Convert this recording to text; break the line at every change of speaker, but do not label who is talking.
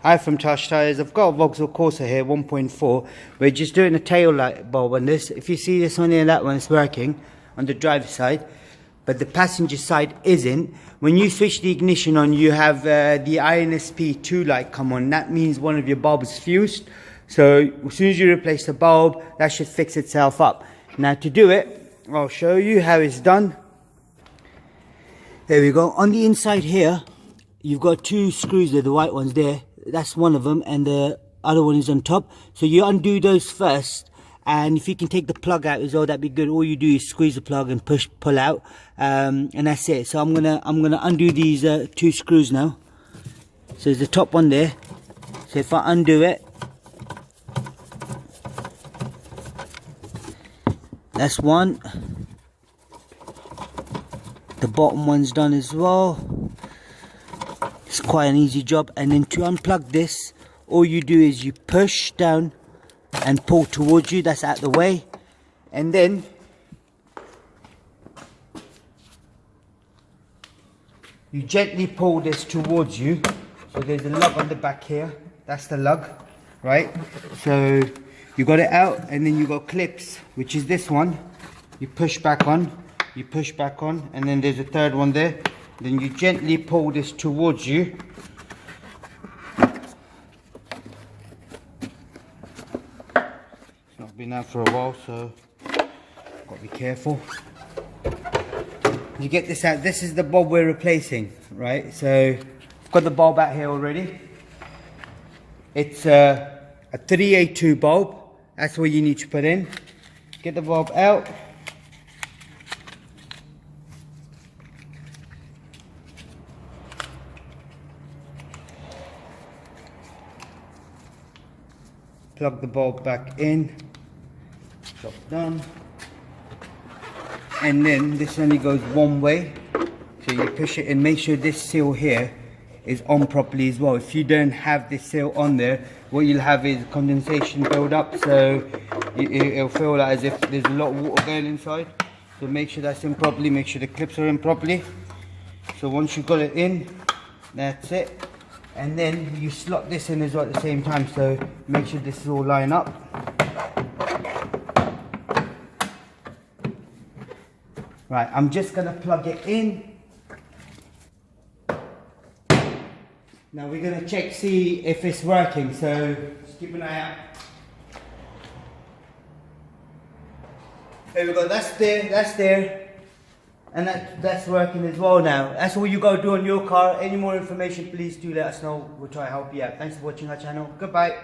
Hi from Tosh Tires. I've got a Vauxhall Corsa here, 1.4. We're just doing a tail light bulb on this. If you see this one here, that one's working on the driver's side, but the passenger side isn't. When you switch the ignition on, you have the INSP2 light come on. That means one of your bulbs fused. So as soon as you replace the bulb, that should fix itself up. Now to do it, I'll show you how it's done. There we go. On the inside here, you've got two screws there, the white ones there. That's one of them, and the other one is on top. So you undo those first, and if you can take the plug out as well, that'd be good. All you do is squeeze the plug and pull out, and that's it. So I'm gonna undo these two screws now. So there's the top one there. So if I undo it, that's one. The bottom one's done as well. It's quite an easy job. And then to unplug this, all you do is you push down and pull towards you. That's out the way. And then you gently pull this towards you. So there's a lug on the back here. That's the lug, right? So you got it out, and then you got clips, which is this one. You push back on, you push back on, and then there's a third one there. Then you gently pull this towards you. It's not been out for a while, so got to be careful. You get this out. This is the bulb we're replacing, right? So I've got the bulb out here already. It's a 3A2 bulb. That's what you need to put in. Get the bulb out. Plug the bulb back in. Job done. And then this only goes one way. So you push it and make sure this seal here is on properly as well. If you don't have this seal on there, what you'll have is condensation build up, so it'll feel like as if there's a lot of water going inside. So make sure that's in properly, make sure the clips are in properly. So once you've got it in, that's it. And then you slot this in as well at the same time, so make sure this is all line up. Right, I'm just gonna plug it in. Now we're gonna check, see if it's working, so just keep an eye out. There we go, that's there. And that's working as well now. That's all you gotta do on your car. Any more information, please do let us know. We'll try to help you out. Thanks for watching our channel. Goodbye.